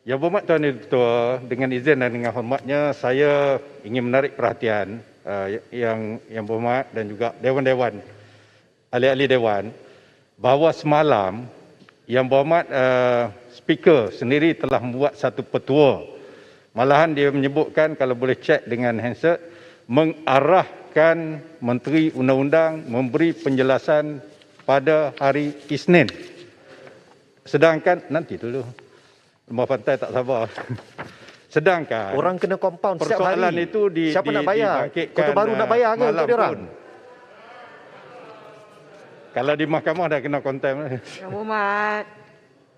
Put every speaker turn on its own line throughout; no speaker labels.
Yang Berhormat Tuan Ketua, dengan izin dan dengan hormatnya, saya ingin menarik perhatian yang Berhormat dan juga dewan-dewan, ahli-ahli dewan, bahawa semalam Yang Berhormat Speaker sendiri telah membuat satu petua. Malahan dia menyebutkan, kalau boleh cek dengan handset, mengarahkan Menteri Undang-Undang memberi penjelasan pada hari Isnin. Sedangkan, nanti dulu, Rumah Pantai tak sabar. Sedangkan
orang kena compound setiap hari.
persoalan itu
Siapa nak bayar?
dibangkitkan
Kota Baru nak bayar ke untuk dia orang?
Kalau di mahkamah dah kena konten.
Yang Berhormat.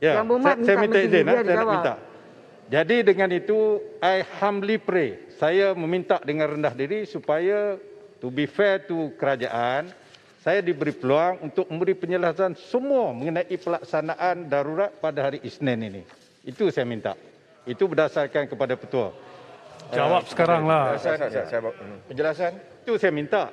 Ya,
Yang Berhormat
saya minta
menteri
izin,
dia
saya nak
dijawab.
minta. Jadi dengan itu, I humbly pray. Saya meminta dengan rendah diri supaya to be fair to kerajaan, saya diberi peluang untuk memberi penjelasan semua mengenai pelaksanaan darurat pada hari Isnin ini. Itu saya minta. Itu berdasarkan kepada petua.
Jawab sekarang lah.
Penjelasan.
Itu saya minta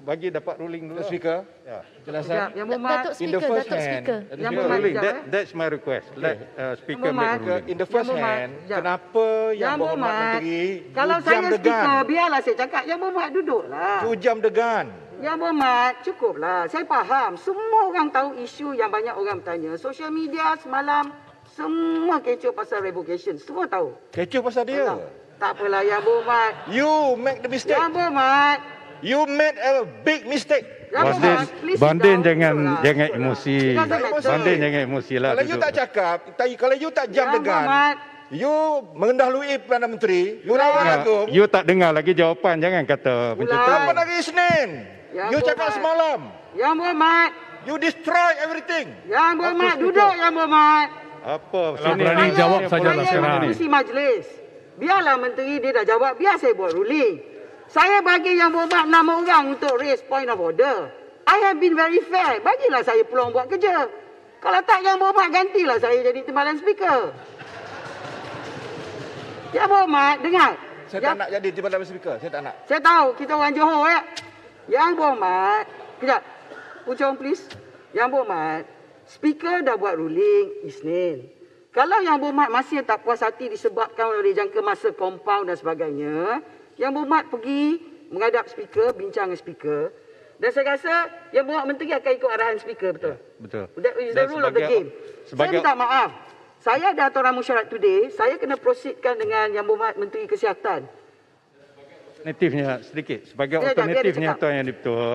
bagi dapat ruling dulu.
Speaker.
Ya.
Penjelasan.
Yang Berhormat.
Datuk
In the
Speaker,
first
Datuk
hand,
Speaker.
Yang Berhormat.
Ruling.
sekejap,
That's my request. Let speaker
Yang
make a
Berhormat.
ruling.
In the first
Yang Berhormat,
hand,
sekejap.
kenapa Yang Berhormat Menteri
kalau
hujam
saya
degan?
speaker, biarlah saya cakap. Yang Berhormat duduklah.
Hujam degan.
Yang Berhormat, cukuplah. Saya faham. Semua orang tahu isu yang banyak orang bertanya. Social media semalam, semua kecoh pasal revocation. Semua tahu.
Kecoh pasal dia.
Tak apalah Yang Berhormat.
You make the mistake.
Yang Berhormat.
You made a big mistake.
Yang Berhormat, please sit
Banding
down.
jangan
Duduklah.
emosi.
It doesn't matter.
Banding jangan emosi lah.
Kalau you tak cakap, kalau you tak jam
Yang
degan,
Berhormat.
you mendahului Perdana Menteri, you lawan
Ya,
Agong.
you tak dengar lagi jawapan, jangan kata macam tu.
Kapan hari Isnin?
Yang
You cakap
Berhormat.
semalam.
Yang Berhormat.
You destroy everything.
Yang Berhormat, duduk Yang Berhormat.
Apa?
Kalau berani jawab sajalah sekarang.
Saya isi majlis. Biarlah menteri dia dah jawab, biar saya buat ruling. Saya bagi Yang Berhormat 6 orang untuk raise point of order. I have been very fair. Bagilah saya peluang buat kerja. Kalau tak Yang Berhormat, gantilah saya jadi timbalan speaker. Yang Berhormat, dengar.
Saya tak nak jadi timbalan speaker. Saya tak nak.
Saya tahu kita orang Johor ya. Yang Berhormat, kejap. Pucung please. Yang Berhormat, speaker dah buat ruling Isnin. Kalau Yang Berhormat masih tak puas hati disebabkan oleh jangka masa compound dan sebagainya, Yang Berhormat pergi menghadap speaker, bincang dengan speaker. Dan saya rasa Yang Berhormat Menteri akan ikut arahan speaker, betul?
Betul.
That is the
Dan
rule of the game. Saya minta maaf. Saya ada aturan mesyuarat today, saya kena proceedkan dengan Yang Berhormat Menteri Kesihatan.
Alternatifnya sedikit. Sebagai
Biar dia
alternatifnya
cakap.
Tuan Yang Di-Pertua,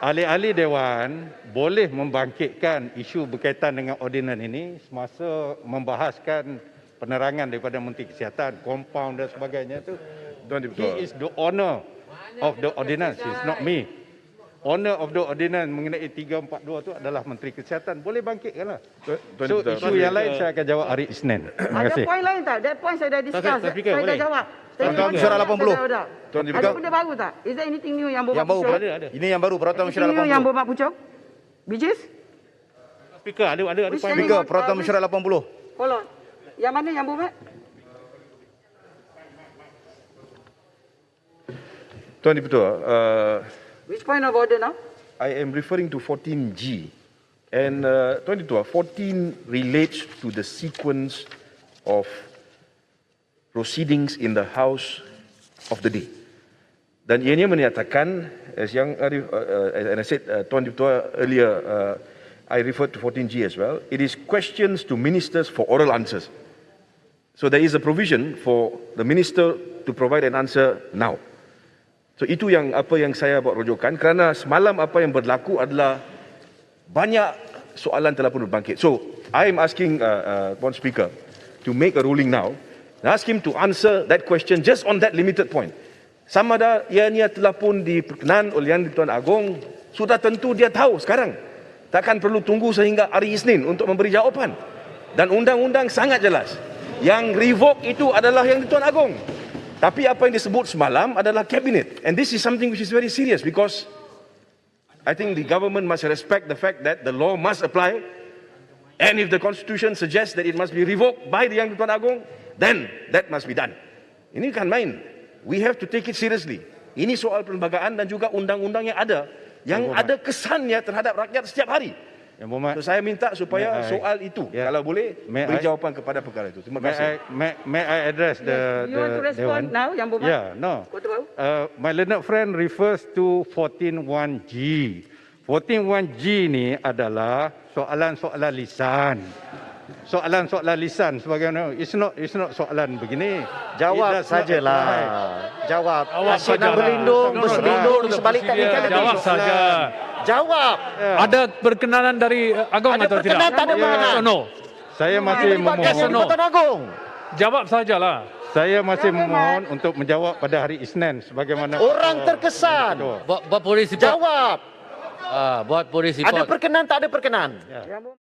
ahli-ahli Dewan boleh membangkitkan isu berkaitan dengan ordinan ini semasa membahaskan penerangan daripada Menteri Kesihatan, compound dan sebagainya itu. He is the owner of the ordinance, it's not me. Owner of the ordinance mengenai 342 itu adalah Menteri Kesihatan. Boleh bangkitkanlah. So isu yang lain saya akan jawab hari Isnin. Terima
Ada
kasih.
poin lain tak? That point saya dah discuss.
Tuan Speaker,
Saya dah
boleh?
jawab.
Peraturan Mesyuarat 80. Tuan
Ada
Speaker.
benda baru tak? Is there anything new yang
Yang
Berhormat
baru.
Pucung?
Ada.
Ini yang baru. Peraturan Mesyuarat
Anything new yang
80.
Berhormat Pucung? Bijis?
Speaker, ada
Which
point.
one?
Speaker, Peraturan Mesyuarat 80.
Hold on. Yang mana yang Berhormat?
Tuan Di-Pertua,
Which point of order now?
I am referring to 14G. And Tuan Di-Pertua, 14 relates to the sequence of proceedings in the House of the day. Dan ianya menyatakan, as I said, Tuan Di-Pertua earlier, I referred to 14G as well. It is questions to ministers for oral answers. So there is a provision for the minister to provide an answer now. So itu apa yang saya buat rujukan kerana semalam apa yang berlaku adalah banyak soalan telah pun berbangkit. So I am asking Puan Speaker to make a ruling now and ask him to answer that question just on that limited point. Sama ada ianya telah pun diperkenan oleh Yang di-Tuan Agong, sudah tentu dia tahu sekarang. Takkan perlu tunggu sehingga hari Isnin untuk memberi jawapan. Dan undang-undang sangat jelas. Yang revoke itu adalah Yang di-Tuan Agong. Tapi apa yang disebut semalam adalah kabinet. And this is something which is very serious because I think the government must respect the fact that the law must apply. And if the constitution suggests that it must be revoked by the Yang di-Tuan Agong, then that must be done. Ini kan main. We have to take it seriously. Ini soal perlembagaan dan juga undang-undang yang ada kesannya terhadap rakyat setiap hari.
Yang Berhormat,
So, saya minta supaya
May I-
soal itu,
Ya.
kalau boleh,
May
beri
I-
jawapan kepada perkara itu. Terima kasih.
may I address the
You want to respond
Dewan?
now, Yang Berhormat?
Yeah, no.
Kota Baru?
My learned friend refers to 14.1G. 14.1G ni adalah soalan-soalan lisan. Soalan-soalan lisan sebagaimana it's not soalan begini. It
Jawab
does not
sajalah.
apply.
Jawab.
Jawab
Asyik nak
sajalah.
berlindung,
No,
berselindung
no,
di sebalik
Presiden,
teknikal
jawab
tadi.
saja.
Jawab.
Ada perkenanan dari Agong
Ada
atau tidak?
perkenanan, tak ada
Ya.
perkenanan.
Yes or no?
Saya masih
Melibatkan
Yes or
memohon.
no?
Pertuan Agong.
Jawab sajalah.
Saya masih memohon untuk menjawab pada hari Isnin sebagaimana
Orang terkesan.
Ketua.
Buat polis report.
Jawab.
Buat polis
Ada
report.
perkenan, tak ada perkenan.
Yang Berhormat.